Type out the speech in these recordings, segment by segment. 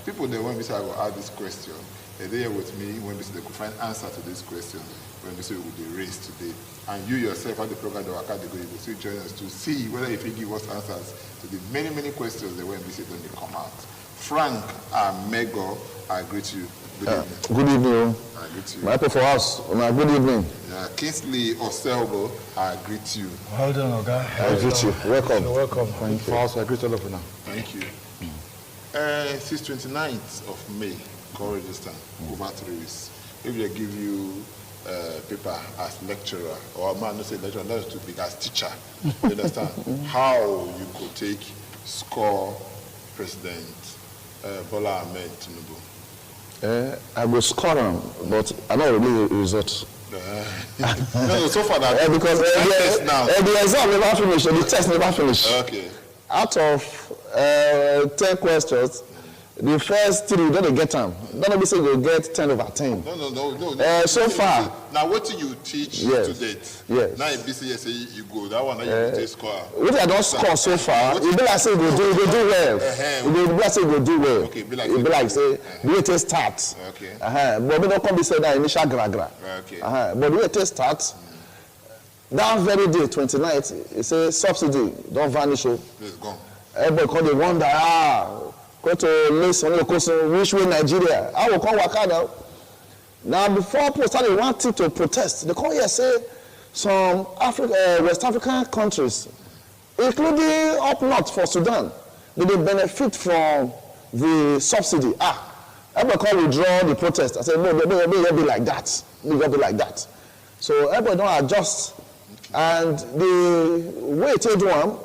people they when we say I will ask this question, they're there with me when we say they could find answer to this question when we say we will be raised today. And you yourself at the program the Waka they go, you will still join us to see whether if you give us answers to the many, many questions that when we say don't they come out. Frank and Mego, I greet you. Good evening. Good evening. I greet you. My for us. Good evening. Kingsley Oselbo, I greet you. Hold on, okay. I greet you. Welcome. You're welcome. Thank you. For us, I greet all of you now. Thank you. Since 29th of May, call register over 3 weeks. If they give you paper as lecturer, or man, not say lecturer, not to be as teacher, you understand how you could take score President Bola Ahmed Tinubu. I will score them, but I don't really result. No, so far that because the exam never finished, the test never finished. Okay. Out of 10 questions, the first 3 don't get them. Don't be say you get 10 over 10. No. So far. Now what do you teach Yes. to date? Yes. Now if you say you go, that one now you take score. What I don't score so far, it be like say you do well. It be like say you do well. Okay, it be like say the way it starts. Okay. But we don't come be say that initial gra. Okay. But the way it starts, that very day, 29th, it say subsidy don't vanish. It's gone. Everybody come they wonder, go to listen, which way Nigeria? I will come work out now. Before people started wanting to protest, they come here say some West African countries, including up north for Sudan, they benefit from the subsidy. Everybody come withdraw the protest. I said, no, they be like that. They will be like that. So everybody don't adjust. And the way it do one,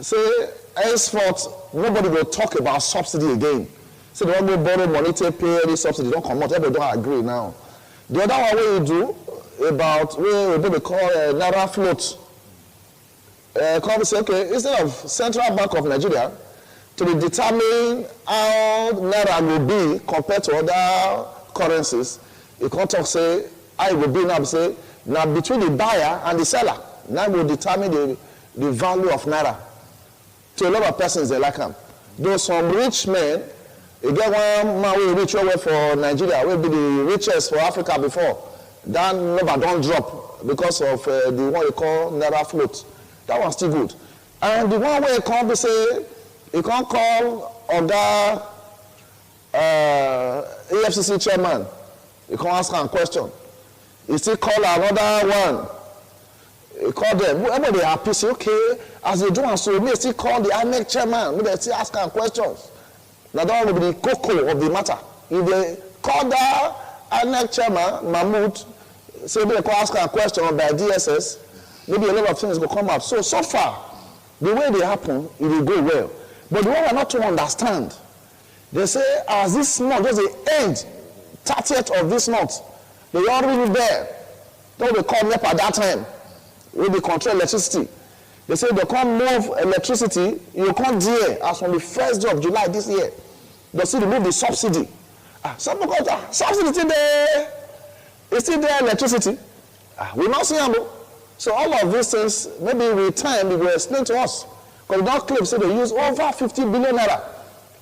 say, henceforth, nobody will talk about subsidy again. So they won't go borrow money to pay any subsidy. Don't come out. Everybody don't agree now. The other one way you do about what they call Naira float. Come say, okay, instead of Central Bank of Nigeria to determine how Naira will be compared to other currencies, you can't talk say how it will be now. Say now between the buyer and the seller, now will determine the value of Naira. To a lot of persons, they like them. Though some rich men, you get one man who rich over for Nigeria, will be the richest for Africa before. That number don't drop because of the one they call Naira float. That one's still good. And the one where you can't say, you can't call Oga AFCC chairman. You can't ask him a question. You still call another one. You call them. Whenever they happy, say, okay, as they do and so, may still call the INEC chairman. May they still ask him questions. Now that will be the cocoa of the matter. If they call the INEC chairman, Mahmoud, say they can ask him a question by DSS, maybe a lot of things will come up. So far, the way they happen, it will go well. But the one we are not to understand, they say, as this month, just the end, 30th of this month, they already there. Don't they call NEPA at that time? When they control electricity. They say they can't move electricity, you can't deal as from the 1st day of July this year. They still remove the subsidy. Some people go, subsidy still there. It's still there, electricity. We not see them. So all of these things, maybe with time, they will explain to us. Because they don't claim, say they use over 50 billion naira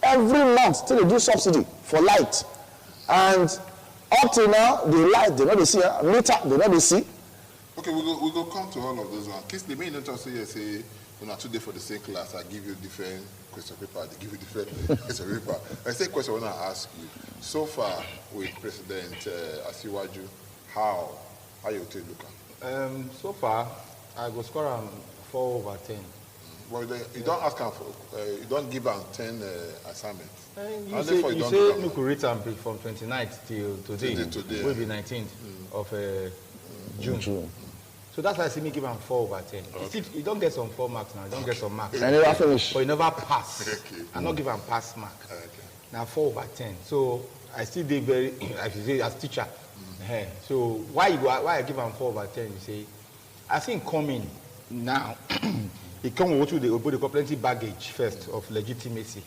every month till they do subsidy for light. And up till now, the light, they not see, meter, they not see. Okay, we go come to all of those ones. Case they may not also say, when I today for the same class, I give you different question paper, they give you different question paper. I say question I want to ask you. So far with President Asiwaju, how you take look at? So far, I go score on 4 over 10. Well, you don't ask him for, you don't give him 10 assignments. You say you could read them from 29th till today. Will be 19th of June. So that's why I see me give him 4 over 10. Okay. You don't get some 4 marks now. You don't get some marks. I never finish. But you never pass. Okay. I'm not giving him pass mark. Okay. Now 4 over 10. So I still did very, I should say, as teacher. So why I give him 4 over 10? You say, I think coming now, it come with the plenty baggage first of legitimacy.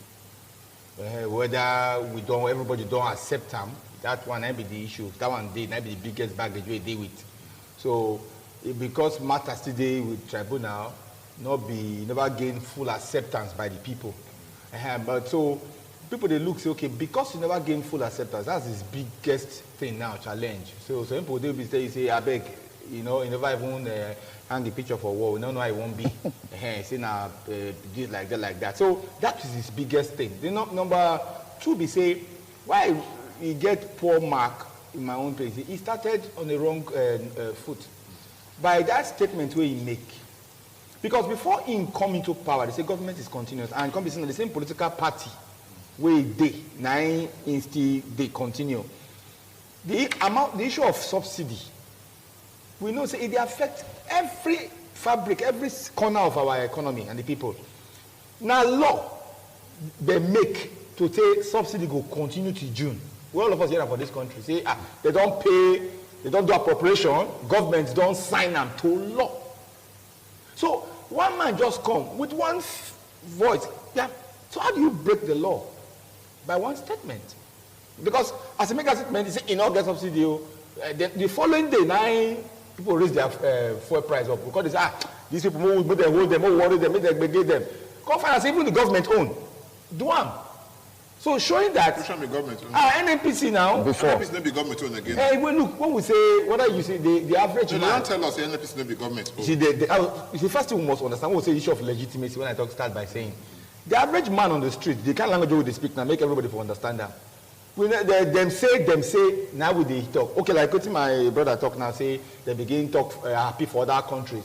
Whether everybody don't accept them, that one might be the issue. That one might be the biggest baggage we deal with. So because matters today with tribunal, never gain full acceptance by the people. But so people they look say, okay, because you never gain full acceptance, that's his biggest thing now, challenge. So some people they will say, I beg, you know, you never even hang the picture for wall. We don't know how it won't be. Say now this like that. So that is his biggest thing. The number two be say, why he get poor mark in my own place? He started on the wrong foot by that statement where he make. Because before he come into power, they say government is continuous and come be seen in the same political party where they now still they continue. The issue of subsidy, we know say it affects every fabric, every corner of our economy and the people. Now law they make to say subsidy go continue to June. Well, all of us here for this country say they don't pay, they don't do appropriation, governments don't sign them to law. So one man just come with one voice. Yeah. So how do you break the law? By one statement. Because as a mega statement, you say in all get subsidy. The following day, 9 people raise their fuel price up because they say, these people will hold them, will worry them, make them give them. Come find us, even the government own. Do one. So showing that government NNPC now before NNPC not be government own again. Hey, well, look, when we say whether you say the average you man, don't tell us the NNPC not be government own. See, the first thing we must understand, we say issue of legitimacy when I start by saying the average man on the street, the kind of language they speak now make everybody for understand that. Them say now with the talk. Okay, like what my brother talk now say they begin talk happy for other countries.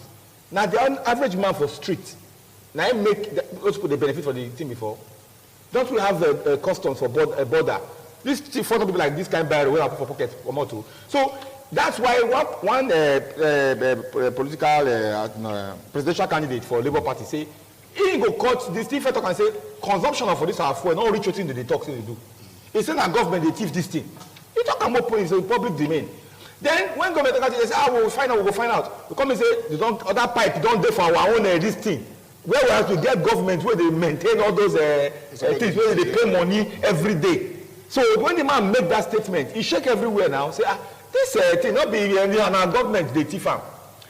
Now the average man for street now make those people the benefit for the thing before. Don't we have customs for border? This foreign people like this kind of barrier we have for pocket or motor. So that's why one political presidential candidate for Labour Party say he go cut this thing talk and say consumption of for this our fuel not reach wetin they talk say they do. He say na government they thief this thing. He talk am open in the public domain. Then when government talk they say we will find out, we go find out. We come and say they don't other pipe don't dey for our own this thing. Where we have to get government where they maintain all those things where they pay money every day. So when the man make that statement, he shake everywhere now. Say this thing not be our government they thief am.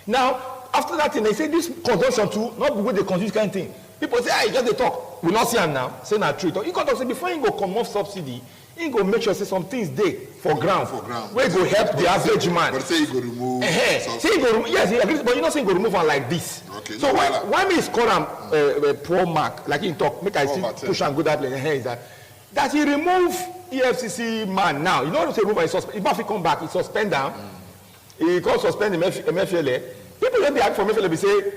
Now after that thing they say this consumption too not be where they consume kind of thing. People say just they talk. We not see am now. Say na true. He got to say before he go come off subsidy, he go make sure say some things dey for ground. Where go help the average man. But say he go remove. Say he go remove. Yes, he agrees, but you not say he go remove one like this. Okay, so why me score am pro mark like he talk? Make I see push and go that place. Is that he remove EFCC man now? You know what say remove and suspend. If he come back, he suspend them. He can't suspend the MFLA. People wey be happy for MFLA be say.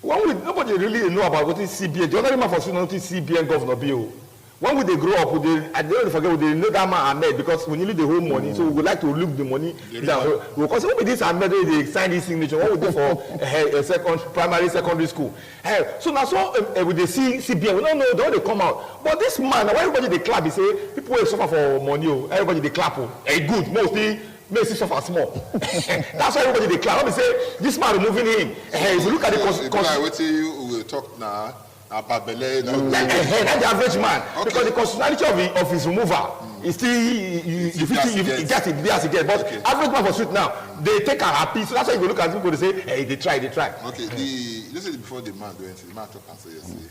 Nobody really know about what is CBN. The other man for sure know what is CBN governor bill. When would they grow up? I don't forget they know that man Ahmed because we need the whole money, so we would like to look the money down. Because what with this Ahmed they sign this signature? What would they for a primary, secondary school? So now with the CBN, we don't know the way they come out. But this man, why everybody they clap? They say people will suffer for money. Everybody they clap. Good, mostly. Makes it suffer small. That's why everybody declare. Let me say this man removing him. If you look at the what you will talk now about Bele. That's the average man. Okay. Because the constitutionality of his removal is still you get it as it gets. But okay. Average man for street now, they take a happy. So that's why you look at people they say, hey, they try. Okay, you say before the man do anything, the man talk and say yesterday.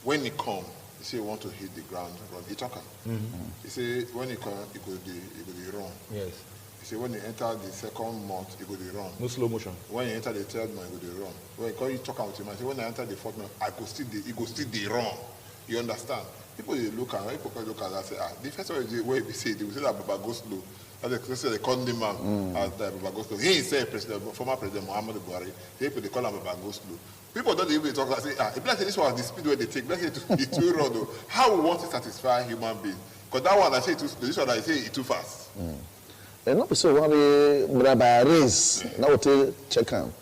When he come. He say he want to hit the ground, run. He talk. He say when he come, he go the run. Yes. He say when he enter the second month, he go the run. No slow motion. When he enter the third month, he go the run. When he call you talk with him, I say when I enter the fourth month, he go still the run. You understand? People they look at, that say the first one where they say they will say that Baba go slow. They say they call him as Baba go slow. He say former President Muhammad Buhari. They call him Baba go slow. People don't even talk like say, if like this was the speed where they take, let's say it's too run though. How we want to satisfy a human being? Because that one I say too slow, this one I say it's too fast. And not so when we raise, now we check on.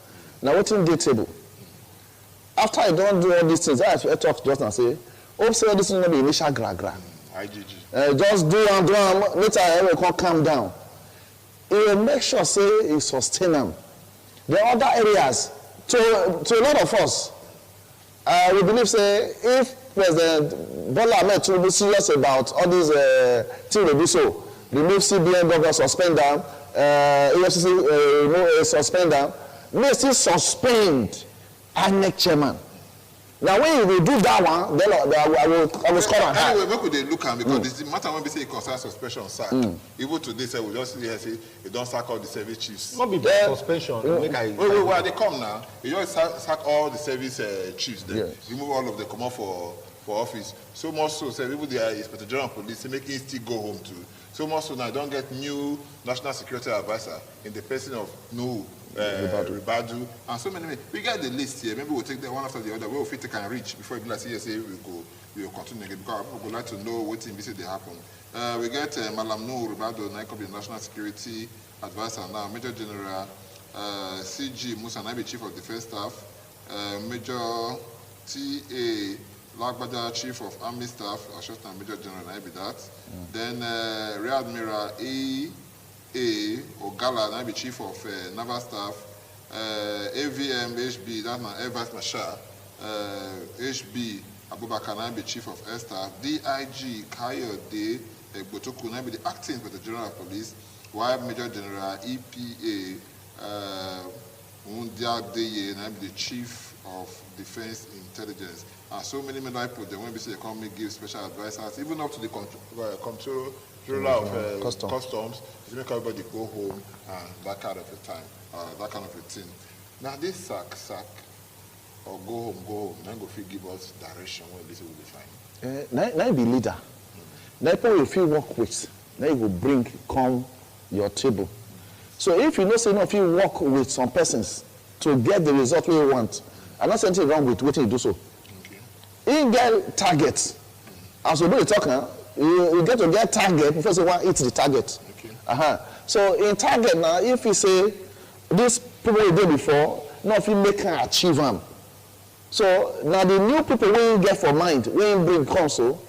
Now what's in the table? After I don't do all these things, I have to talk just and say, say this is not the initial gra. IGG. Just do and later I will calm down. It will make sure say it's sustainable. The other areas. To a lot of us, we believe, say, if President Bola Ahmed Tinubu be serious about all these things they do so, remove CBN governor, suspend them, EFCC suspend them, may still suspend INEC chairman. Now when you will do that one, then I will score on anyway, where could they look at? Because the matter when we say it concerns suspension sack. Even today, say we just say you don't sack all the service chiefs. Not be suspension. Wait, they come now. You just sack all the service chiefs. Then remove all of them, come out for office. So much so, say people there, Inspector General of Police, making it still go home too. So much so now, I don't get new national security advisor in the person of Ribadu, and so many. We get the list here. Maybe we'll take that one after the other. We'll fit take and reach before we like say we will continue again because people would like to know what things they happen. We get Malam No Ribadu, the national security advisor now, Major General CG Musa Naibi, Chief of Defense Staff, Major T.A. Lagbada, Chief of Army Staff, Assistant Major General Naibi that. Then Rear Admiral A. Ogala, Naibi Chief of Naval Staff, AVM HB, that's my Air Vice Marshal, HB Abubakar, Naibi Chief of Air Staff, DIG Kayode Botoku, Naibi the Acting Inspector General of Police, while Major General EPA Undiadeye, Naibi the Chief of Defense Intelligence. And so many people, when we say the economy gives special advisors, even up to the controller of customs, to make everybody go home and that kind of a time, that kind of a thing. Now this sack, or go home, then go give us direction when this will be fine. Now be leader. Now people if you work with, now you will come your table. So if you know say if you work with some persons to get the result we want, I'm not saying anything wrong with what you do so. You get targets. As we do the talking, you get to get target before you want to hit the target. Okay. So in target now, if you say this people you did before, now if you make an achieve them. So now the new people when you get for mind, when you bring counsel,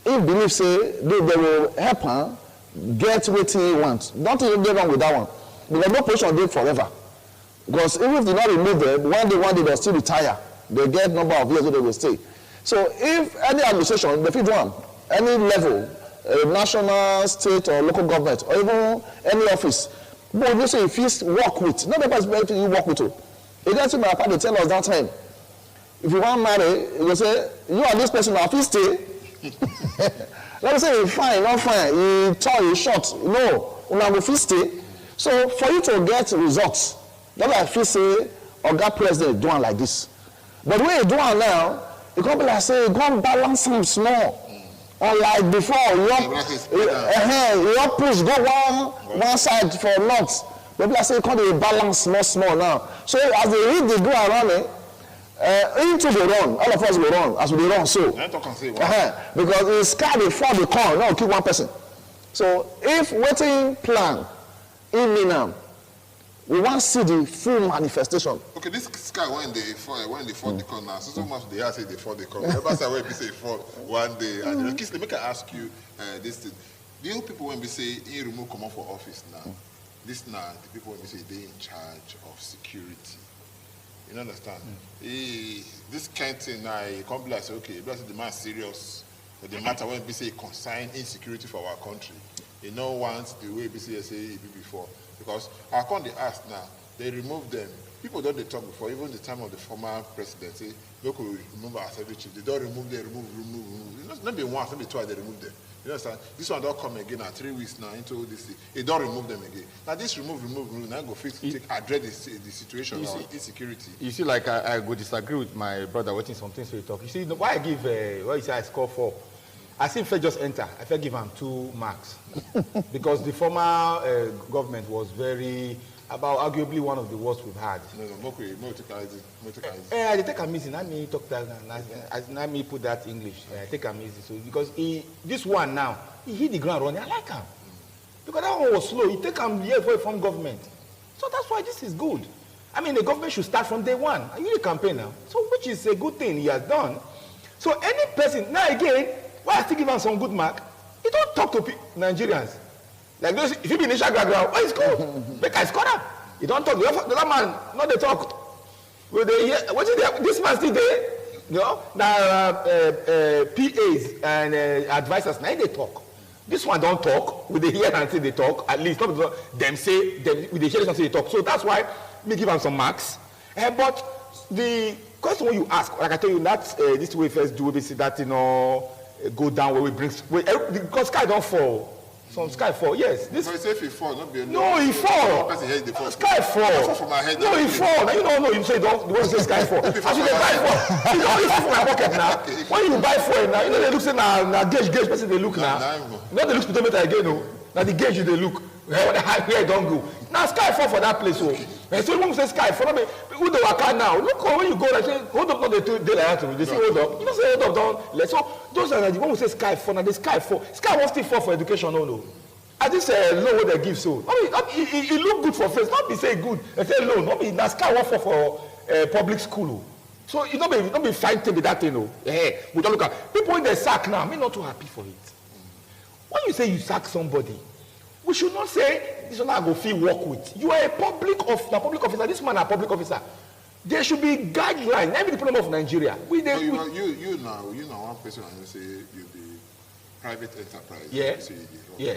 if believe say they will help her get what you want. Don't even get wrong with that one. Because no position did forever. Because even if they not remove them, one day they'll still retire. They get number of years where they will stay. So if any administration, if you do one, any level, national, state, or local government, or even any office, but you say if you work with, not the person you work with. It doesn't matter, they tell us that time. If you want to marry, you say, you are this person, if you stay. Let me say, you're fine, not fine, you're tall, you're short. No, if you stay. So for you to get results, that's why if you say, or God president doing like this. But when you do it now, you can't be like say, go and balance them small. Unlike before, you push, go one side for north. But like say, you can't balance small now. So as they read the go around it, into the run, all of us will run as we run. So because the sky before the corn, now kill one person. So if waiting plan in Minam, we want to see the full manifestation. Okay, this sky when they fall the corner, so much they say they fall the corner. Remember say when we say fall one day, and Kisle, make I ask you this thing. The young people when we say you remove come for office now, this now the people when we say they in charge of security. You understand? This kind of thing now, you can't be like say, okay, because the man serious, but the matter when we say concern insecurity for our country. You know once the way BCSA be before. Because our country asked now, they removed them. People don't they talk before, even the time of the former president, say, look, we remove our service chief. They don't remove, they remove. It's not be once, not be twice, they remove them. You understand? This one don't come again at 3 weeks now into this thing. They don't remove them again. Now this remove, now go fix, address the situation of insecurity. You see, like I would disagree with my brother watching some things we talk. You see, why I give, what you say I score 4. I see if I just enter, if I give him 2 marks. Because the former government was arguably one of the worst we've had. I take a meeting, let me talk that, let me put that English. I take a meeting. So because this one now, he hit the ground running, I like him. Because that one was slow, he take him years away from government. So that's why this is good. I mean, the government should start from day one. I need a campaign now. So which is a good thing he has done. So any person, now again, why I still give him some good mark? He don't talk to Nigerians. Like those, if you be in the background, why is good? Make I score up. He don't talk. The other man, not they talk. Well, what is this man still there? You know? Now, PAs and advisors, now they talk. This one don't talk. With the hear and say they talk. At least, not them say, with the hear and say they talk. So that's why me give him some marks. But the question when you ask, like I tell you, that this way first do we see that go down where we bring because sky don't fall. Some sky fall, yes. This but if he fall, not be no, he fall. Sky fall. From my head, no, he fall. Now you don't know. You say don't. You want to say sky fall. As you buy fall, you don't look for my pocket now. When you buy for it now, you know they look say now gauge person they look now. Not they look speedometer again, no. Now the gauge they look. Where don't go. Now sky fall for that place. So when we say sky fall, who the waka now? Look when you go, like say hold up, not they like that to me. They say hold up. You don't say hold up, don't. Let so those are when we say sky fall. Now the sky fall. Sky won't still fall for education, no. I just loan what they give so. It look good for face. Not be say good. They say loan. Not be that sky won't fall for public school. So you don't be fighting with that thing. No. We don't look at people in the sack now. I'm not too happy for it. When you say you sack somebody, we should not say this one I go feel work with. You are a public officer. This man a public officer. There should be guidelines. Every problem of Nigeria. You now one person and you say you be private enterprise. Yeah. Yeah.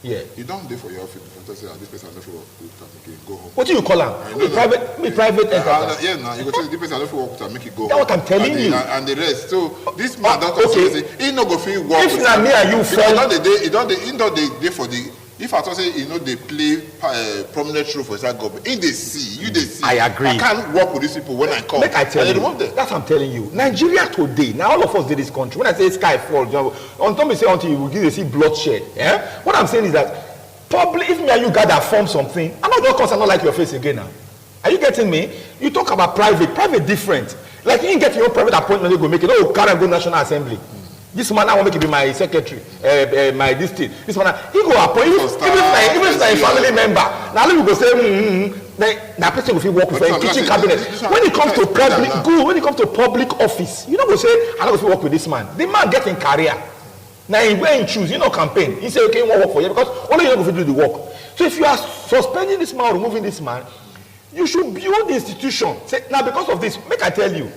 Yeah. You don't do for your office before say this person don't work with go home. What do you call him? Private enterprise. Yeah, now you go tell this person don't work with make it go home. That's what I'm telling you. And the rest. So this man don't say he no go feel work. If not me and you fall. He don't dey for the. If I say they play prominent role for that government, in they see, you they see. I agree. I can't work with these people when I come. Make I tell you, that's what I'm telling you. Nigeria today, now all of us did this country. When I say sky fall, on top of say until you will give see bloodshed. Yeah? What I'm saying is that probably if me and you gather form something, I'm not going to like your face again now. Are you getting me? You talk about private different. Like you get your own private appointment, you go make it. Oh, carry and go National Assembly. This man I want to be my secretary, my this thing. This man he go appoint even if a family member. Now we go say that person will feel work with a teaching cabinet. When it comes to public good, when it comes to public office, you don't go say I don't go work with this man. The man getting career. Now he go and choose, campaign. He say okay, he won't work for you because only you don't go do the work. So if you are suspending this man or removing this man, you should build the institution. Say, now because of this, make I tell you.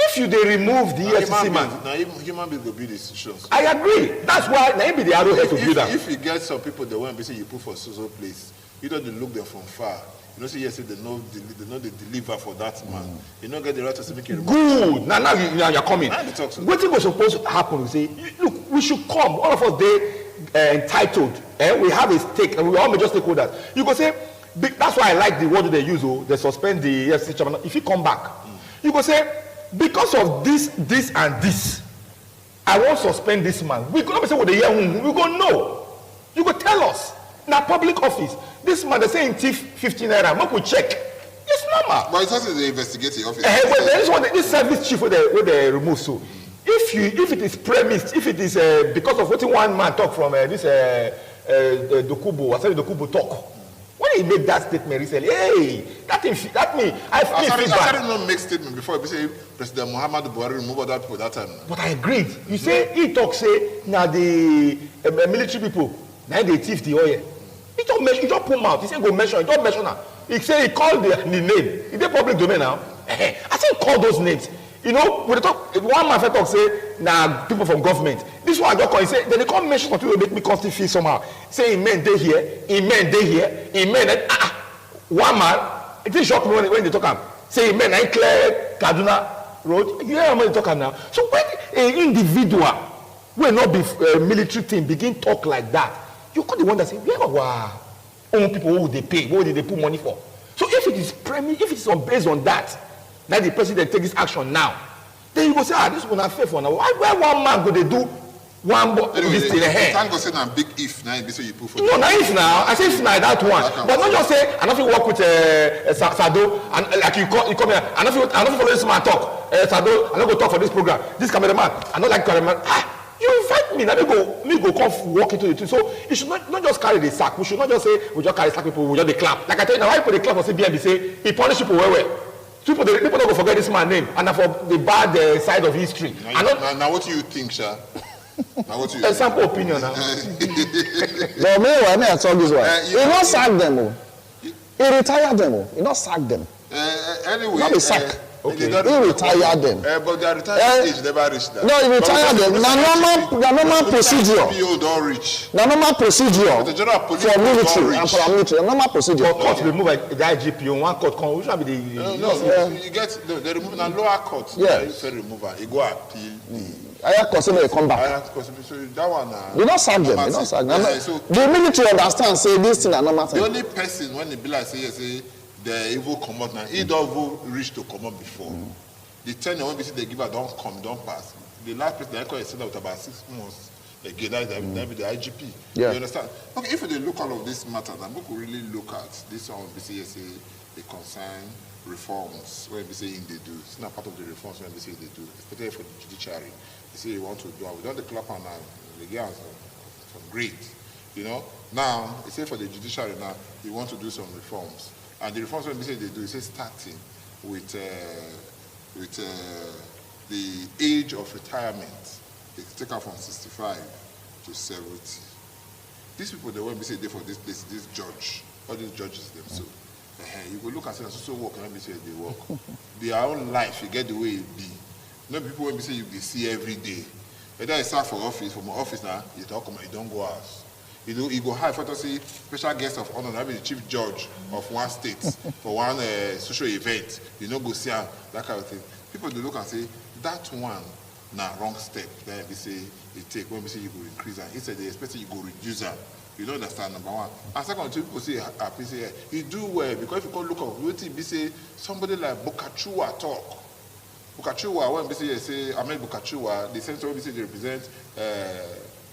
If you they remove the EFCC man, now human beings will build institutions. I agree. That's why maybe the arrowhead to build that. If you get some people that want to say you put for social place, you don't look them from far. You know, say yes, they know they deliver for that man. You don't get the right to say make it. Good. Now you're coming. What thing was supposed to happen? We say, look, we should come. All of us they entitled, we have a stake, and we all major stakeholders. You go say, that's why I like the word they use. They suspend the EFCC chairman. If you come back, you go say. Because of this, and this, I won't suspend this man. We go not say what the year we go no. You go tell us. Now public office. This man they say in thief 15 naira. Make we check. It's normal. But it's also the investigating office. This service chief where they remove so. If it is premised, if it is because of what one man talk from this Dokubo, I said Dokubo talk. When he made that statement recently, hey, that me, I started not make statement before he say President Muhammadu Buhari remove other people that time. But I agreed. You say he talk say now the military people now they thief the oil. He don't mention, he don't put mouth. He say go mention, he don't mention now. He say he called the name. Is they public domain now? I say call those names. You know, when they talk, one man talk say now people from government. This one I just call. He say then they can't mention something to make me constantly feel somehow. Say men they here, men they here, men one man. It is shock me when they talk am. Say men I clear Kaduna road. You hear when they talk am now. So when an individual will not be military team begin talk like that, you could the one that say, yeah, wow, own people who they pay, what did they put money for? So if it is if it is based on that. Now the president take this action now. Then you go say, this one not fair for now. Why one man go they do one this thing ahead? You can't go say now big if now this way you put for. No, now if now I say if now that one. But not just say I don't feel work with Sado and like you come here. I don't feel follow this man talk. Sado, I don't go talk for this program. This cameraman, I don't like cameraman. You invite me, now me go come walk into the thing. So you should not just carry the sack. We should not just say we just carry sack people, we just the clap. Like I tell you now, why people they clap for CBN, say he punish people well. People don't go forget this man's name and for the bad side of history. Now what do you think, Sha? Now what do you sample opinion now. No, may I talk this way? He not sack them. He retired them. He not sack them. Anyway. Not be sack. Okay. He retired them. But their retirement age never reached that. No, he retired them. The normal procedure. PO don't reach. The normal procedure The general police for don't military and reach. paramilitary. The normal procedure. For court, remove the IGP on one court. Which one be the? You get they remove na lower court. Yes. You say removal. You go appeal. I consider a comeback. So that one. You don't sack them. You don't sack them. So The military understand. Say this thing are normal the thing. only person when they be like say the evil come out now, he don't even reach to come out before. The tenure when they give her don't come, don't pass. The last person I call is out about 6 months. Again, that be the IGP. Yeah. You understand? Okay, if they look all of this matters, and we could really look at this one, we say they concern reforms when we say they do. It's not part of the reforms when we say they do, especially for the judiciary. They say they want to do, we don't declare now, they give us some grades. You know, now they say for the judiciary now, they want to do some reforms, and the reforms when we say they do, they say starting with the age of retirement. They take out from 65 to 70. These people, they won't be say they for this judge, all these judges them. So you will look and say, so work, and let me say they work. Their own life, you get the way it be. No people will be say you see every day. Whether it's start for office, from office now, you talk about you don't go out. You go high for to see special guest of honor, that be the chief judge of one state for one social event. You know, go see her, that kind of thing. People they look and say, that one wrong step. Then we say you take when we say you go increase and instead they expect you go reduce them. You don't understand, number one. And second, people say happy say you do well because if you go look at what we say somebody like Bukachua talk. Bukachua, when we say Ahmed Bukachua, the center when we say they represent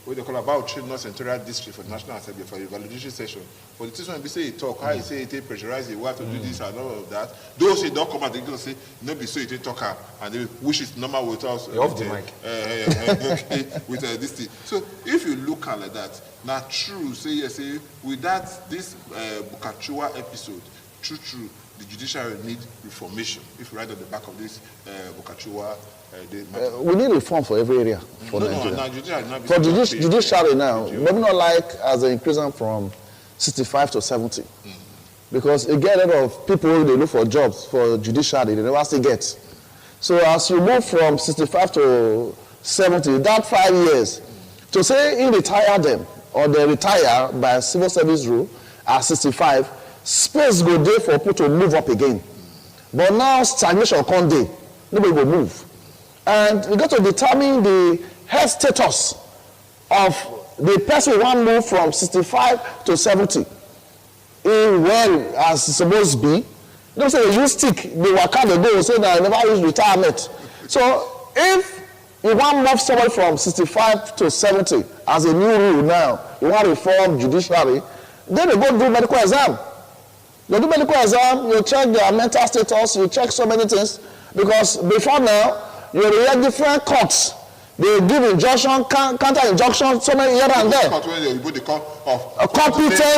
what they call about North Central District for the National Assembly for the validation session. For the teacher when we say he talk, how he say he pressurize, he have to do this and all of that. Those who don't come out, they go say, no be so he talk and they wish it's normal with us. Off the mic. With this thing. So if you look at like that, now true, say with that this Bukachua episode, true, the judiciary need reformation. If you write on the back of this Bukachua, we need reform for every area for Nigeria. For judiciary now, maybe not like as an increase from 65 to 70. Because you get a lot of people they look for jobs for judiciary, they never still get. So as you move from 65 to 70, that 5 years, to say you retire them or they retire by civil service rule at 65, space go there for people to move up again. But now stagnation come there, nobody will move. And we got to determine the health status of the person who want to move from 65 to 70 in well as it's supposed to be. Don't say they use stick, they work out, they go, say that I never use retirement. So if you want to move somebody from 65 to 70 as a new rule now, you want to reform judiciary, then they go do medical exam. They do medical exam, you check their mental status, you check so many things, because before now, you hear different courts. They give injunction, counter injunction, so many here and there. Competent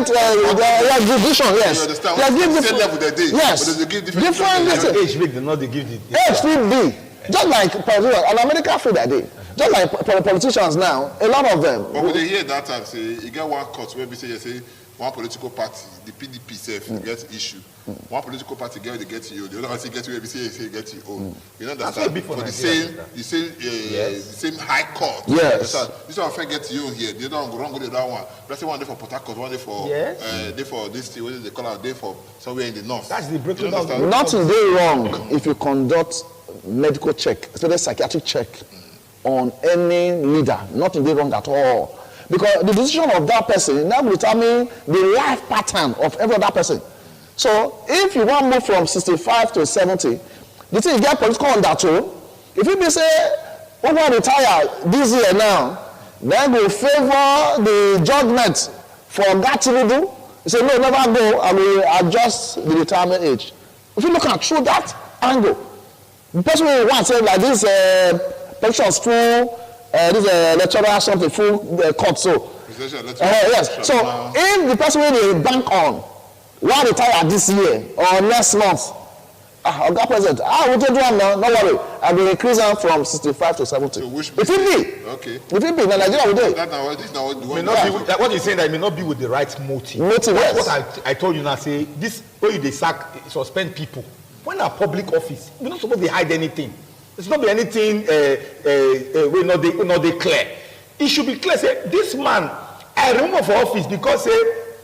jurisdiction, yes. You understand? They give same level they did. Yes. But they give different Age make them not they give the age should be. Just like politicians, and America feel that day. Just like politicians now, a lot of them. But when they hear that time, say, you get one court where we say, one political party, the PDP self, get issue. One political party get you, the other one say get you, we say get you own. You know that's for the same high court. Yes. This one fair get you here, the other one go wrong with the other one. Let's say one day for Port Harcourt, one day for day for this thing, what they call out day for somewhere in the north. That's the breakthrough. Nothing very wrong if you conduct medical check, especially psychiatric check on any leader. Nothing very wrong at all. Because the decision of that person now will determine the life pattern of every other person. So if you want to move from 65 to 70, the thing you get political undertone. If you say, we want to retire this year now, then we favor the judgment for Tinubu. You say, no, never go, I will adjust the retirement age. If you look at through that angle, the person who wants to say like this pension full, this lecturer something full court so. Yes. So if the person will they bank on want to retire this year or next month, Oga President, we do one now, no worry. I will increase them from 65 to 70. So if it be, okay. If it be, then Nigeria will do it. What you're saying that it may not be with the right motive. Yes. What I told you now, say this way they sack, suspend people. when a public office, we're not supposed to hide anything. It's not be anything we not declare. It should be clear. Say this man, I remove for office because say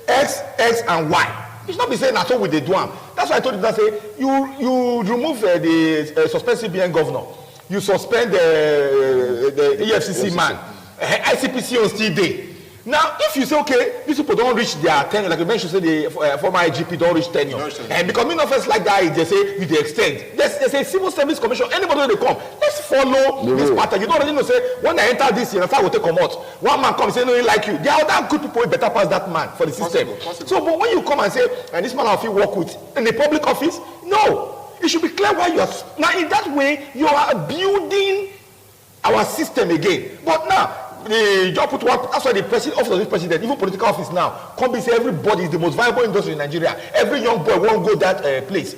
X and Y. It should not be saying that's what we did do. That's why I told you that say you remove the suspend CBN governor, you suspend the EFCC man, ICPC on still day. Now, if you say, okay, these people don't reach their tenure, like you mentioned, say the former IGP don't reach tenure. And because me offense like that, they say, with the extent. There's a civil service commission, anybody when they come, let's follow this pattern. You don't already know, say, when I enter this, if I will take come out, one man comes, say, no, he like you. There are other good people who better pass that man for the system. Possible. So, but when you come and say, and this man I feel work with, in the public office, no. It should be clear why you are. Now, in that way, you are building our system again. But now, the job put one, that's why the president, office of this president, even political office now, come and say everybody is the most viable industry in Nigeria. Every young boy won't go that place.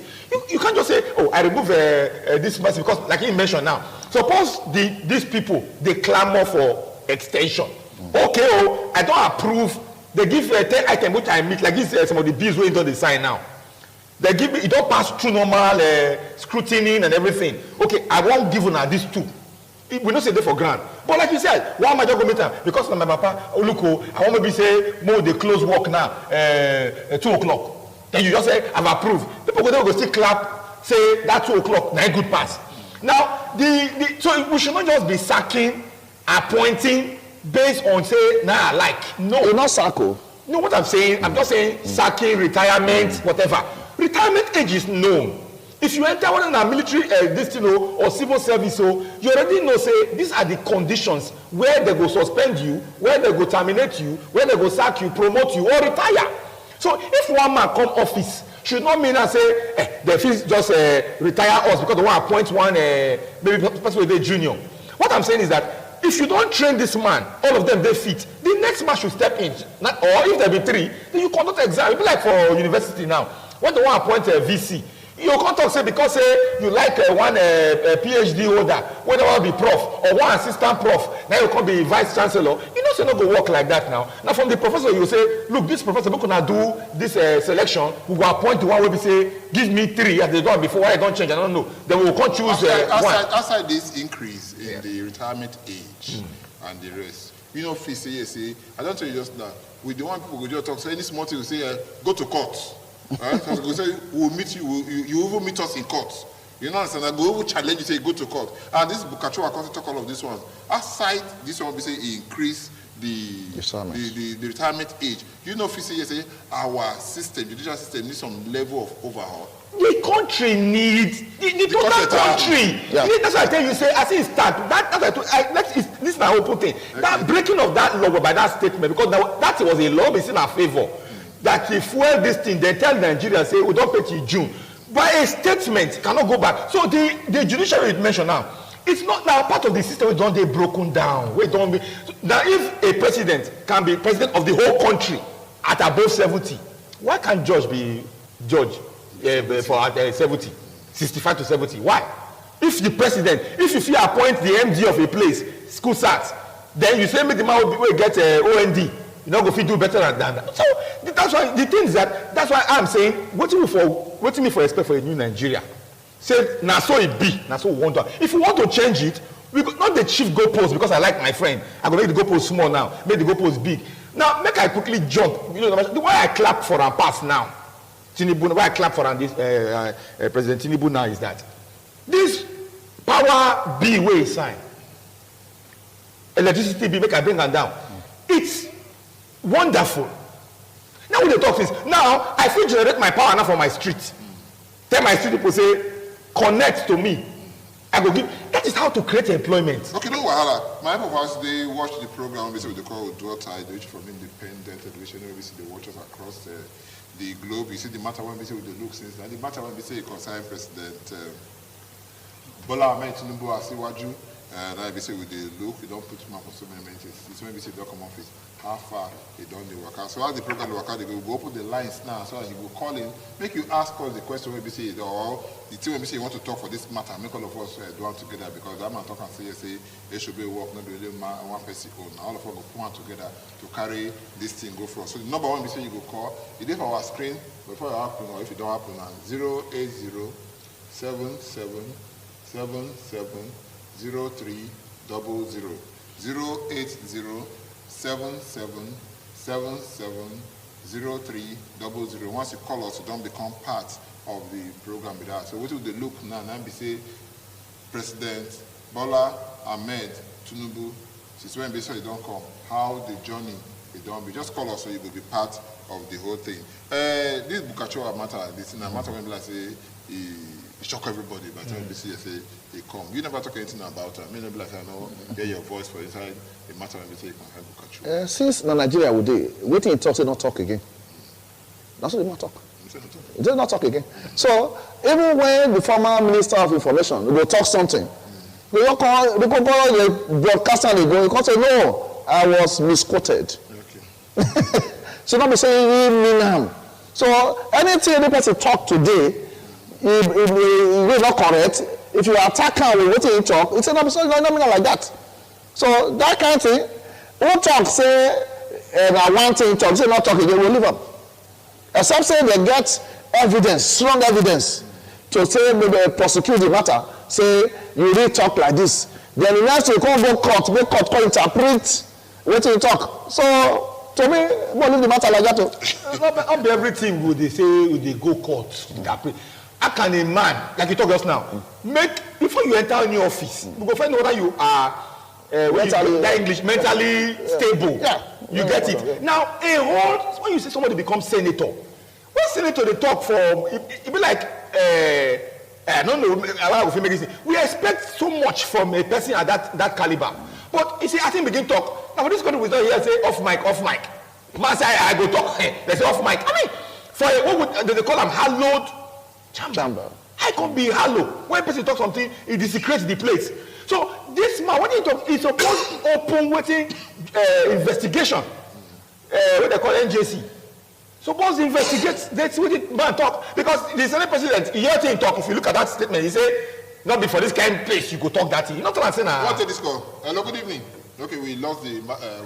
You can't just say, oh, I remove this person because, like you mentioned now, suppose these people, they clamor for extension. Okay, oh, I don't approve. They give 10 items which I meet, like this, some of the bills where they sign now. They give me, it don't pass through normal scrutiny and everything. Okay, I won't give you these two. We don't say that for grant. But like you said, one major go meet because my papa, oh look, I want to be say, more they close work now, 2 o'clock. Then you just say, I've approved. People go still clap, say that 2 o'clock, now good pass. Now, so we should not just be sacking, appointing based on say, nah, like, no. You're not sacco. No, what I'm saying, I'm just saying sacking, retirement, whatever. Retirement age is known. If you enter one in a military or civil service, you already know, say, these are the conditions where they go suspend you, where they go terminate you, where they go sack you, promote you, or retire. So if one man come office, should not mean that say, they just retire us because they want to appoint one, maybe person with a junior. What I'm saying is that if you don't train this man, all of them, they fit. The next man should step in. Or if there be 3, then you conduct exam. It be like for university now. When they want to appoint a VC, you can't talk say because you like one PhD holder, whether it be prof or one assistant prof, now you can't be vice chancellor. You know, so not go work like that now. Now from the professor, you say, look, this professor, we're gonna do this selection. We will appoint the one where we say, give me 3 as they done before. Why I don't change? I don't know. Then we will can't choose one. Outside this increase in the retirement age and the rest, you know, say, I don't tell you just now. We don't want people to just talk. So any small thing, we say, go to court. Because we say we'll meet you, you even meet us in court. You know what I'm saying? I go over challenge you, say go to court. And this Bukacho, I can't talk all of this one. Aside this one, we say increase the retirement age. You know, if you say our system, the judicial system needs some level of overhaul. The country needs the total country. Yeah. That's why I tell you, say as it start. This is my whole thing. Okay. That breaking of that law by that statement, because that was a law is in our favor. That if fuel this thing, they tell Nigeria, say we don't pay till June. But a statement cannot go back. So the judiciary mentioned now, it's not now part of the system we don't be broken down. We don't be now if a president can be president of the whole country at above 70, why can't judge be judge for at 70, 65 to 70? Why? If the president, if you appoint the MD of a place, school SAT, then you say make the man will get OND. You know, go fit do better than that. So that's why the thing is that's why I'm saying, waiting me for respect for a new Nigeria. Say, now so it be, now so we want to. If we want to change it, we could not the chief goalpost because I like my friend. I'm gonna make the goalpost small now, make the goalpost big. Now make I quickly jump. You know, the way I clap for and pass now, Tinubu. The way I clap for and this President Tinubu now is that this power bill way sign, electricity bill, make I bring them down. It's wonderful. Now when they talk this, now I feel generate my power now for my street. Tell my street people say, connect to me. I go give. That is how to create employment. Okay, no wahala. My of us they watch the program. They call UDUOTA, which from independent television. We see the watchers across the globe. You see the matter when we say with the look since, and the matter when we say concern President Bola Ahmed Tinubu Asiwaju. That we say with the look, we don't put him up for so many minutes. It's when we say come office, how far they done the work out. So as the program work out, they go open the lines now, so as you go call in, make you ask us the question when we say, or the thing when we say you want to talk for this matter, make all of us do it together, because that man talk and say it should be work, not really one person own. All of us go put one together to carry this thing go for us. So the number one we say you go call, it is for our screen, before you happen, or if you don't happen, 080 08077770300. 08077770300. Once you call us, you don't become part of the program with us. So what will they look now? Now be say President Bola Ahmed Tinubu, since when they say you don't come, how the journey is done. We just call us so you will be part of the whole thing. This Bukachowa matter, this in a matter when people say he shock everybody, but when they say he come. You never talk anything about her. Many people like I know hear your voice for inside the matter when they say you can help Bukachowa. Since Nigeria would do, waiting talk, say not talk again. That's what they not talk. They did not talk again. So even when the former Minister of Information will talk something, they go call the broadcaster and they go say, no, I was misquoted. Okay. So don't be saying you mean him. So anything any person talk today, it will not correct. If you attack her with what you talk, it's not like that. So that kind of thing, who talk say one thing talk, say not talk again, we'll leave up. Except say they get evidence, strong evidence, to say maybe prosecute the matter, say you really talk like this. Then the next you come go court, make court can interpret what you talk. So to me, we'll leave the matter like that. Not be everything would they say would they go court interpret. How can a man, like you talk just now, make before you enter any office, you go find whether you are mentally stable. Yeah. You get it. Yeah. Now, when you see somebody become senator, when senator they talk for, it be like, I don't know, we expect so much from a person at that caliber. But you see, I think begin talk. Now, for this country, we don't hear say off mic. Man say, I go talk. They say off mic. I mean, for what would they call them hallowed chamber. I can't be hallowed. When a person talks something, it desecrates the place. So this man, when he talk, he's supposed to open waiting investigation. What they call NJC. Suppose he investigates. That's what the man talk. Because the Senate president, he heard him talk. If you look at that statement, he say, "Not before this kind of place, you go talk that thing." You know what I'm saying? What did this call? Hello, good evening. Okay, we lost the.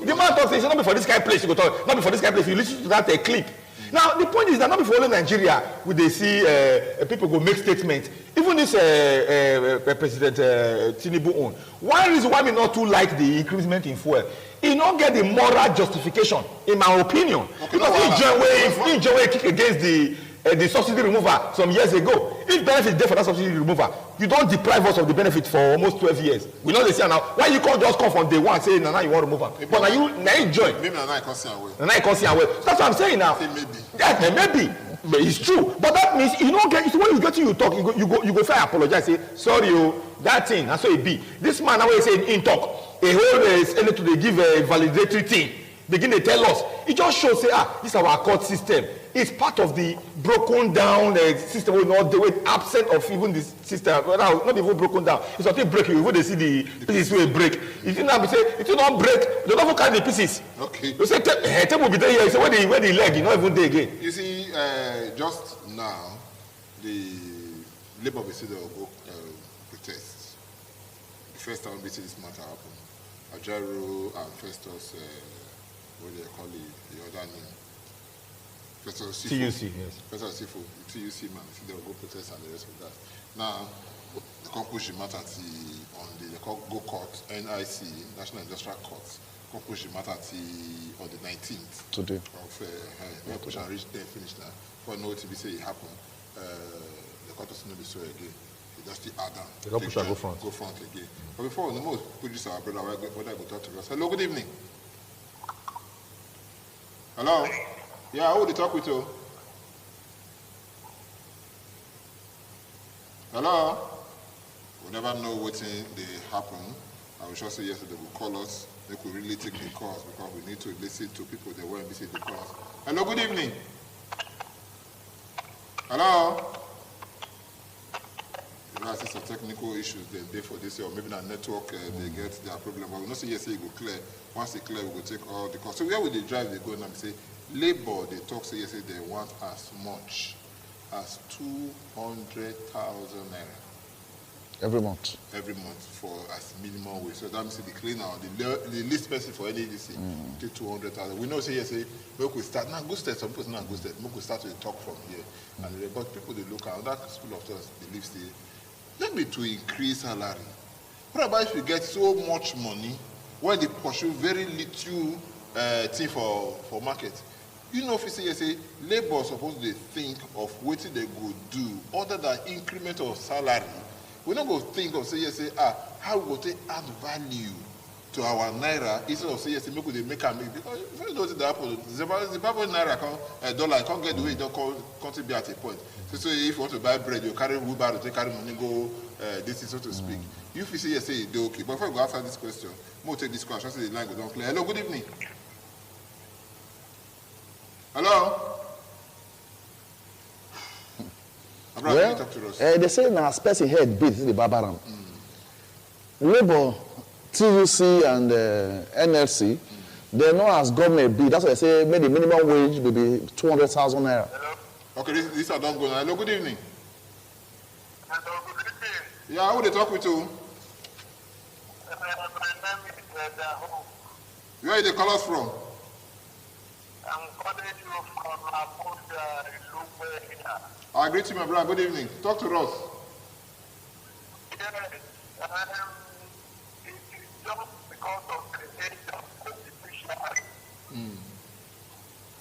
The man talks. He say, "Not before this kind of place, you go talk." Not before this kind of place. You listen to that clip. Now the point is that not before only Nigeria would they see people go make statements. Even this President Tinubu own. One reason why we not too like the increment in fuel, he not get the moral justification, in my opinion. Okay, because he join way kick against the subsidy remover some years ago. If benefit there for that subsidy remover, you don't deprive us of the benefit for almost 12 years. We know they say now. Why you can't just come from day one say now you want to remove her? But now you join. Maybe now I can't see away. Now I can't see away. That's what I'm saying now. Maybe. Yeah, maybe. But it's true. But that means you don't get. When you get to you talk, you go fair apologize. Say sorry, that thing. That's how it be. This man now say in talk. A whole senator they give a validatory thing. Begin to tell us. It just shows say this is our court system. It's part of the broken down system. We're not absent of even the system. Well, now, not even broken down. It's something breaking. When they see the pieces will break. If you now say it will not break, they don't carry the pieces. Okay. You say table will be there here. You say where the leg, you not even there again. You see, just now the Labour will say they will go protest. The first time we see this matter happen, Ajaro and Festus, what do they call it? The other name. TUC, yes. TUC man, they will go protest and the rest of that. Now, they can push the matter on the go court, NIC, National Industrial Court. They can push the matter on the 19th. Today. They push and reach there, finish now. For no to be say it happened, the court doesn't be so again. They just add down. They can push and go front. Go front again. But before, the most producer, our brother, what I go talk to us. Hello, good evening. Hello? Yeah, who would talk with you? Hello? We never know what thing they happen. I will just say yesterday they will call us. They could really take the calls because we need to listen to people that won't visit the calls. Hello, good evening. Hello? You know, I see some technical issues they for this year, or maybe that network they get their problem. But we not say yes, it will clear. Once it clear, we will take all the calls. So where will they drive? They go and say, Labour, they talk, say yesterday they want as much as 200,000 naira. Every month. Every month for as minimum wage. So that means the cleaner, the least person for any agency, take 200,000. We know say yes, say we could start now. Good state, some people not good state. We could start to talk from here, but people they look at that school of thought believe say, let me to increase salary. What about if you get so much money when they pursue very little thing for market? You know, if you say yes, say labor supposed to think of what they go do other than increment of salary. We don't go think of say yes, say how we go to add value to our naira instead of say yes, make they make a make because if you don't that happen, Zimbabwe naira dollar can't get the way it don't can't be at a point. So if you want to buy bread, you carry wheelbarrow to carry money go this is so to speak. If you say yes, say they okay. But before we go answer this question, we'll take this question. So the line go down clear. Hello, good evening. Hello. Well, talk to us. They say now person head beat the barbaram. Labour, TUC and NLC, they know as government be. That's why they say maybe minimum wage will be 200,000 naira. Hello. Okay, this I don't go now. Hello, good evening. Hello, good evening. Yeah, who they talk with you? My name is Whither. Where they call us from? I'm calling you from Abuja, Whither. I greet you, my brother. Good evening. Talk to us. Yes, it is just because of the age of the judiciary.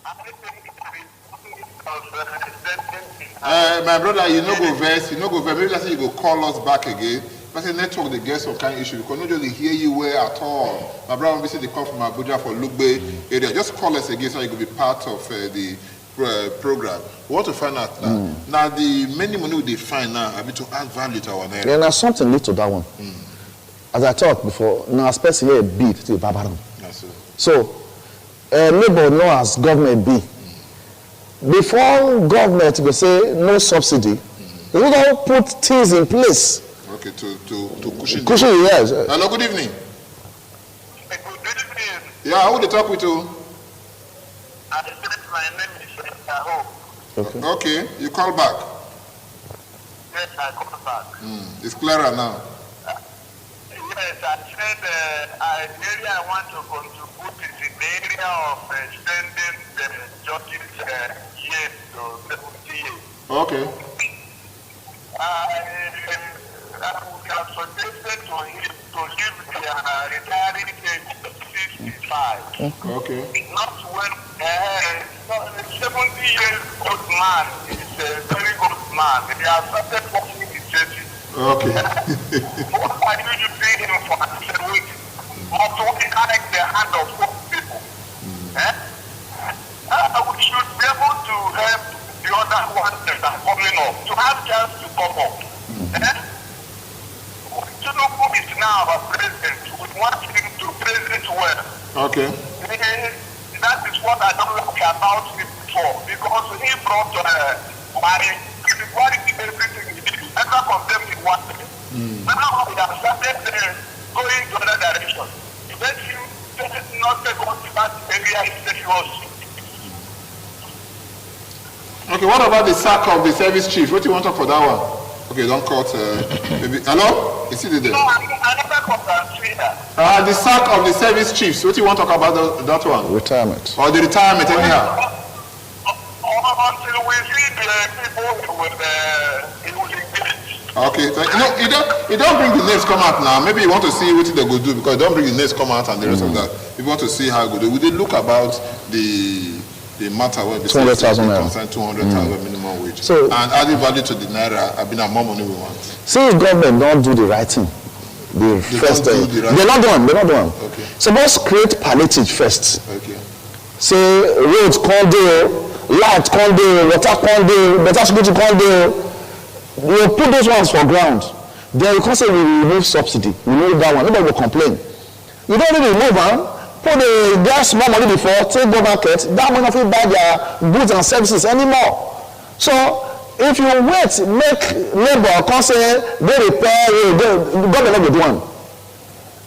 I think it is my brother, you no go verse, Maybe that's you go call us back again. But the network they get some kind of issue because nobody hear you well at all. My brother, we see they come from Abuja for Lugbe area. Just call us again so you can be part of the program. We want to find out now. Now the many money they find now are to add value to our area. Yeah, now something lead to that one. As I talked before, now especially here beat to the barbaram. Yes, so labor know as government be. Before government will say no subsidy, they will put things in place. Okay, to cushion. Cushion, yes. Hello, good evening. Good evening. Yeah, how would they talk with you? I said my name is Whither. Okay, you call back. Yes, I call back. It's clearer now. Yes, I said the area I want to contribute is in the area of extending the judges' years to 70 years. Okay. I would have suggested to him to leave the retiring age of 65. Okay. Not when a 70 years old man is a very good man. He has started working in churches. Okay. What are you using him for? I said, wait, not to encourage the hand of poor people. We should be able to help the other ones that are coming up, to have chance to come up. Tinubu is now our president. We want him to present well. Okay. That is what I don't like about him before, because he brought marriage. He did everything he did. Never condemned in one thing. Now we have started going to another direction. Let him not take on that area seriously. Okay, what about the sack of the service chief? What do you want to talk for that one? Okay, don't cut. Maybe. Hello? Is it there? No, I never consider that. The sack of the service chiefs. What do you want to talk about that one? Retirement. Or the retirement, anyhow? Until we see the people with engage. Okay, so, you don't bring the names come out now. Maybe you want to see what they go do because you don't bring the names come out and the rest of that. You want to see how good. We did look about the matter where 200,000 naira. 200,000 minimum wage. So, and adding value to the naira, I've been a more money we want. Since government don't do the right thing, they're not doing. Okay. Suppose create palliative first. Okay. Say roads can't do, light can't do, water can't do, better security can't do. You put those ones for ground. Then you can't say we remove subsidy. We remove that one. Nobody will complain. You don't really remove them. Put the gas more money before, take go market, that money not buy their goods and services anymore. So if you wait, make labor come say they repair, the government will do one.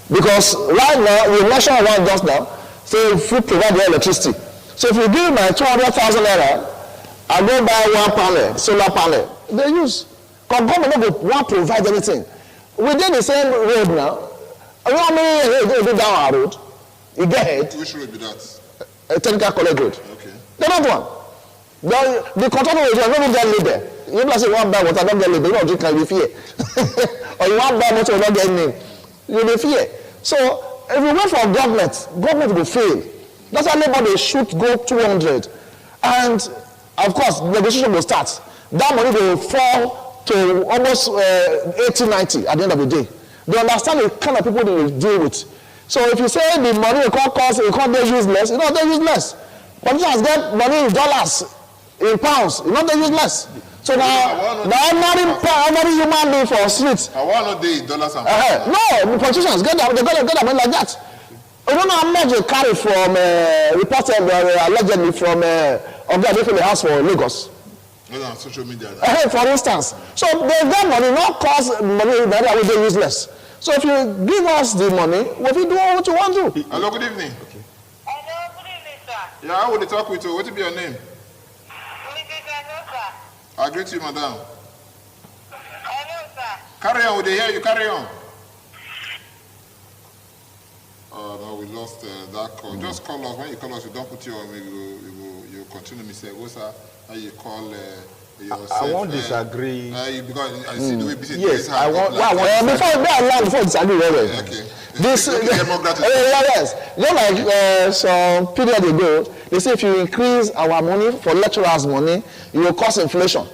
Because right now, you mentioned one just now, say if you provide the electricity. So if you give my 200,000 naira, I go buy one panel, solar panel, they use. Because government will want to provide anything. We did the same road now. You know how many they do down our road? You get it. Which road be that? Technical College Road. Okay. They don't one. The contractor will just don't get labor. You don't say one buy water, don't get labor. You don't drink and you fear. Or you want buy water, you don't get name. You will fear. So if you wait for government will fail. That's why labor they should go 200. And of course, negotiation will start. That money will fall to almost 80, 90 at the end of the day. They understand the kind of people they will deal with. So if you say the money will cost, it can't be useless, you know they're useless. Politicians get money in dollars, in pounds, you know they're useless. So now ordinary human being for streets. I want no day in dollars and pounds. No, the politicians get their money like that. I don't know how much they carry from reported allegedly from Oga house for Lagos. On social media. For instance. So they get money, not cost money that will be useless. So if you give us the money, we will do what you want to do. Hello, good evening. Hello, good evening, sir. Yeah, how would you talk with you? What will be your name? Sir. I greet you, madam. Hello, sir. Carry on, would they hear you? Carry on. Oh, no, we lost that call. Just call us. When you call us, you don't put your, you continue, Mr. Gosa. How you call yourself. I won't disagree. Because I see the way business yes, I want. Before disagree, okay. This yes. Just like some period ago, they say if you increase our money for lecturers' money, you will cause inflation.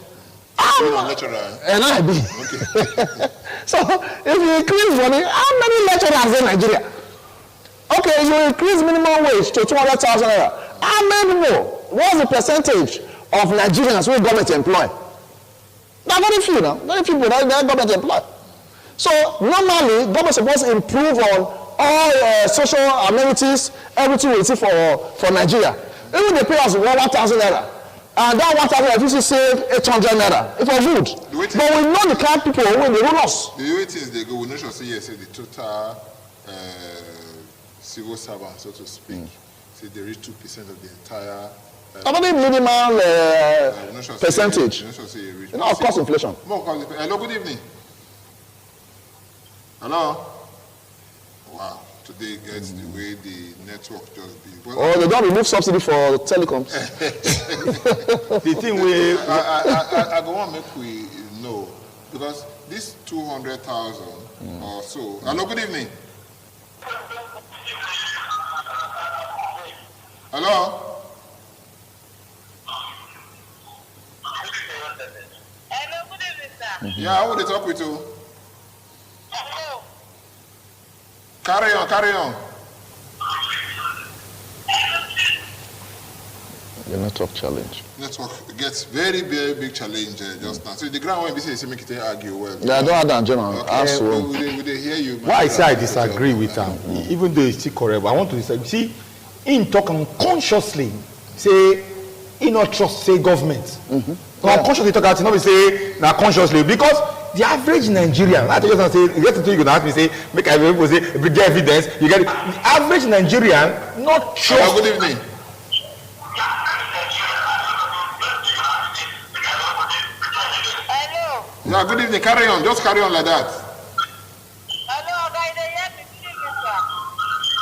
Lecturer. And I be. Okay. So if you increase money, how many lecturers in Nigeria? Okay, you increase minimum wage to 200,000 naira. How many people? What's the percentage of Nigerians who government employ? There are very few now. Very few people that government employ. So normally, government is supposed to improve on all social amenities, everything we see for Nigeria. Even they pay us 1,000 naira. And that 1,000 naira, if you save 800 naira, it was good. But we know the kind of people who they rule us. The way things they go, we know sure say yes, the total civil servant, so to speak, say they reach 2% of the entire. Only minimal percentage. You know, of course, inflation. Hello, good evening. Hello. Wow, today gets the way the network just be. But they don't remove subsidy for telecoms. The thing we I go on make we know because this 200,000 or so. Hello, good evening. Hello. Hello, good evening, sir. Yeah, how would they talk with you? Hello. Carry on. The network challenge. Network gets very, very big challenge just now. So the ground when they say make it argue well. Yeah, I don't have that general. Okay. Will they hear you? why I say I disagree with him, even though it's still correct, but I want to disagree. See, in talk unconsciously, say, he not trust, say, government. Unconsciously talk out, not say, now consciously, because the average Nigerian, I think say, you get to think you can ask me, say, make I people say, if you get evidence, you get it. The average Nigerian not trust. Hello, good evening. Hello. Yeah, good evening. Carry on. Just carry on like that. Hello, guys. They hear me. Good evening, sir.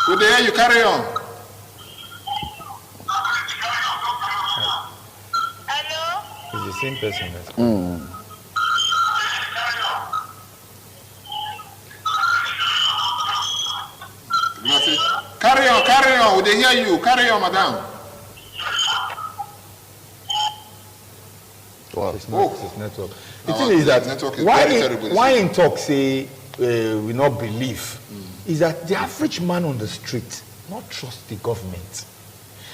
Good day. You carry on. Hello. It's the same person. Carry on. Will they hear you? Carry on, madam. It's network. The thing is that why in talk say we not believe is that the average man on the street not trust the government.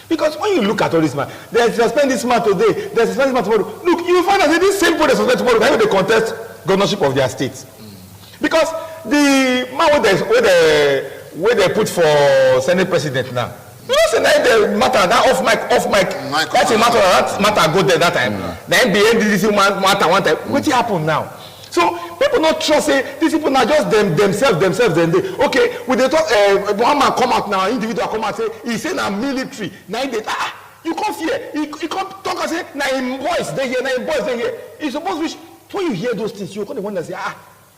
Because when you look at all this man, they suspend this man today, they suspend this man tomorrow. Look, you find that this same people they suspend tomorrow, they will contest governorship of their state. Because the man where they put for Senate president now, you know, say that the matter that off mic. That's a matter that matter go there that time. Then the NDC matter one time. What happened now? So people not trust say these people now just themselves. Then they okay. When they talk, one man come out now, individual come out say he say na military. Now they you come fear. He come talk and say na him boys they here, na him boys they here. It's supposed to be when you hear those things, you come the one that say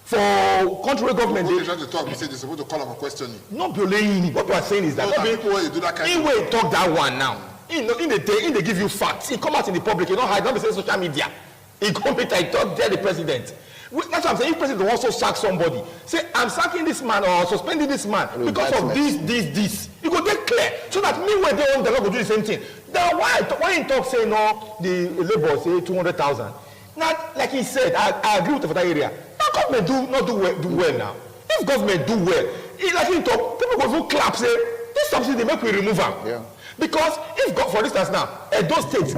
for country government. What they trying to talk, we say they're supposed to call up for questioning. Not bullying. What we are saying is that people when you do that kind of way talk that one now. In they give you facts. He come out in the public. You don't hide. Don't be saying social media. He come out and talk there the president. That's what I'm saying. If president wants to sack somebody, say I'm sacking this man or suspending this man because of this. You go get clear so that meanwhile they not go do the same thing. Now why he talk say no? The labor say 200,000. Now like he said, I agree with that area. Now government do well now. If government do well, like he talk, people go to clap say this subsidy they make we remove them. Yeah. Because if for instance now, those states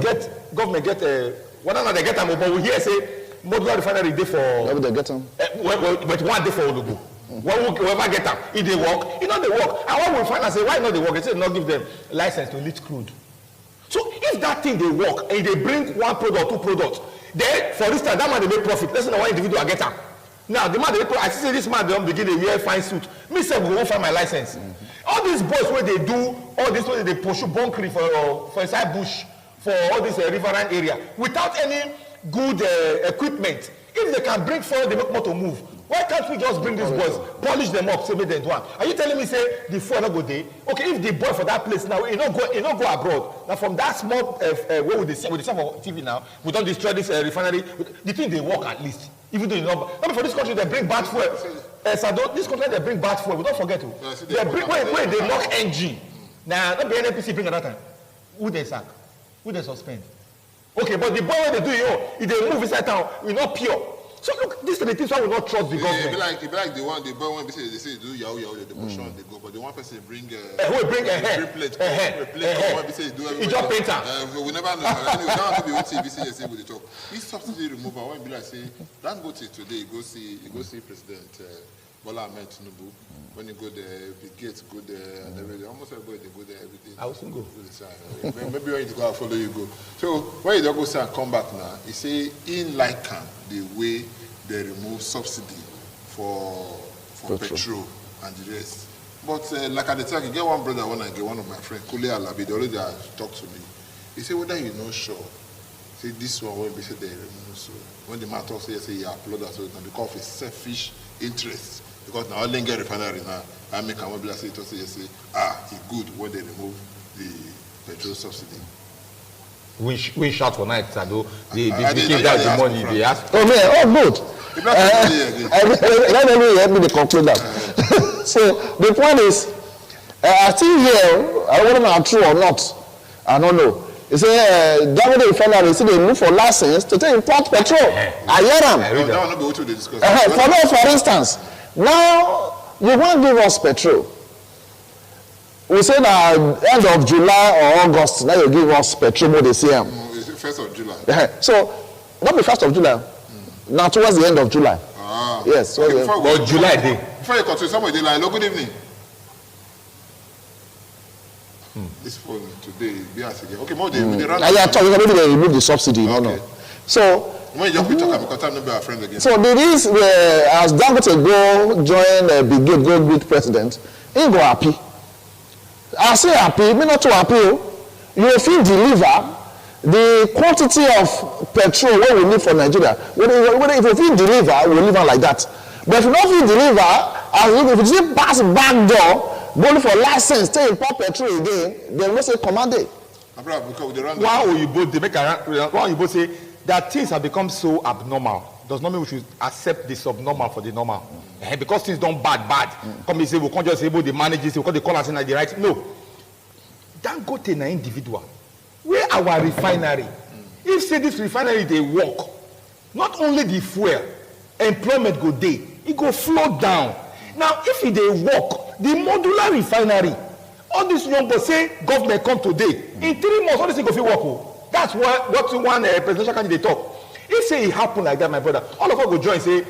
government get whether not they get them, but we hear say modular refinery dey for. Where would they get them? But one day for Olugu. Whoever get them, if they work, they work. And when we find out say why not they work, they say not give them license to leach crude. So if that thing they work and they bring one product, two products, then for instance that man they make profit. Let's say one individual get them. Now the man they make, I see this man they don't begin to wear fine suit. Me say we won't find my license. All these boys where they do all this way they pursue bunkering for inside bush for all this riverine area without any good equipment. If they can bring forward, they make more to move. Why can't we just bring these boys, polish them up, say make them do one? Are you telling me say the fuel not go there? Okay, if the boy for that place now, he not go abroad. Now from that small where we dey for TV now, we don't destroy this refinery. The thing they work at least. Even though not for this country they bring bad fuel. This country they bring bad fuel. We don't forget to. They bring when they knock engine. Now not be NPC bring another time. Who they sack? Who they suspend? Okay, but the boy when they do if they move inside town, we not pure. So look, these are the things why we not trust the government. It be like the boy when they say do yahoo, they push on, they go, but the one person bring bring a plate, one say do everything. He just painter. We never know. We don't have to be on TV say say with the talk. This subsidy removal, when be like say, don't go to today, go see President Bola Ahmed Tinubu. When you go there, the gates go there, and everything. Almost everybody they go there, everything. I will soon go. Maybe when you go, I'll follow you go. So when you don't go say and come back now, you say in like the way they remove subsidy for petrol and the rest. But like at the time, you get one brother when I get one of my friends, Kule Alabi, they already talked to me. He said, whether you're not sure, say this one when they say they remove, so when the man talks, say you upload that, so it can become a selfish interest. Because now all get refinery now, I make a mobile say to say, it's good when they remove the petrol subsidy. We shout for night, Sado. They give that the money they ask. Oh man, good. Let me help me to conclude that. So the point is, I think here, I don't know if true or not. I don't know. You say, Dangote refinery, they move for license to take import petrol. I hear them. For instance, now you won't give us petrol. We say that end of July or August, now you give us petrol more this year. It's the 1st of July. So, not the 1st of July. Now towards the end of July. Yes. Okay, but July day. Before you continue, somebody like, good evening. This phone today, okay, more they run. Maybe they remove the subsidy. Okay. No. So when you just talk because I'm not our friend again. So this as Dangote go join brigade, go meet president, he go happy. I say happy, me not too happy. You feel deliver the quantity of petrol what we need for Nigeria. If you feel deliver, we'll leave it like that. But if you don't feel deliver, as if you just pass back door. Going for license, take import petrol again, then we say command it. Why you both say that things have become so abnormal does not mean we should accept the subnormal for the normal. Because things don't bad. Come and say we can't just able to manage this because they call us in the right. No. Don't go to an individual. Where our refinery? If say this refinery they work, not only the fuel, employment go day, it go flow down. Now if they work, the modular refinery, all these young boys say government come today. In 3 months, all this thing go fit work. That's what one presidential candidate talk. If say it happen like that, my brother, all of us go join and say,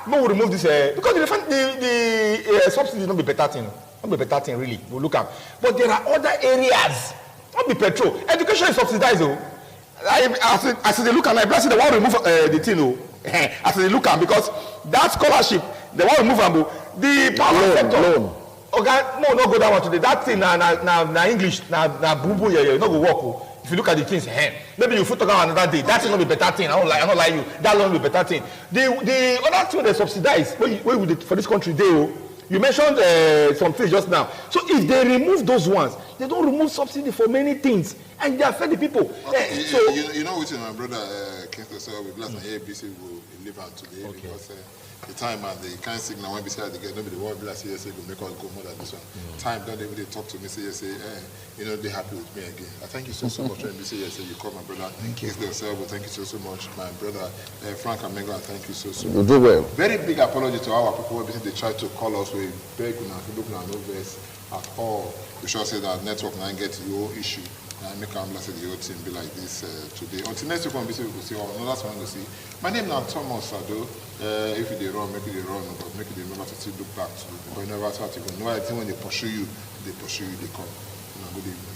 no, we remove this because the subsidy not be better thing. Not be better thing really. We'll look at. But there are other areas. Not be petrol. Education is subsidized. As they look at, I bless the one remove the thing. As they look at, because that scholarship, the one remove the power sector. Okay, no go that one today. That thing na English, na boo boo, no go work. if you look at the things, maybe you talk about another day. That's not be better thing. I don't like you. That will be better thing. The other thing they subsidize for this country, you mentioned some things just now. So if they remove those ones, they don't remove subsidy for many things, and they affect the people. Okay, you know which my brother Kingston said we bless and ABC will live on today because the time and the kind signal when we say they get nobody want bless say go make us go more than this one. Time don't even talk to me say they happy with me again. I thank you so much when we say you call my brother. Thank you. Thank you so much, my brother Frank Amengo. Thank you so You do well. Very big apology to our people when they try to call us with beg and look no verse at all. We should say that network now get your issue. And make a say the whole team be like this today. Until next week, we will see another one to see. My name is Thomas Sado. If you run, make it run, but make it remember to still look back to. Because you never start to go. No, I think when they pursue you, they come. Good evening.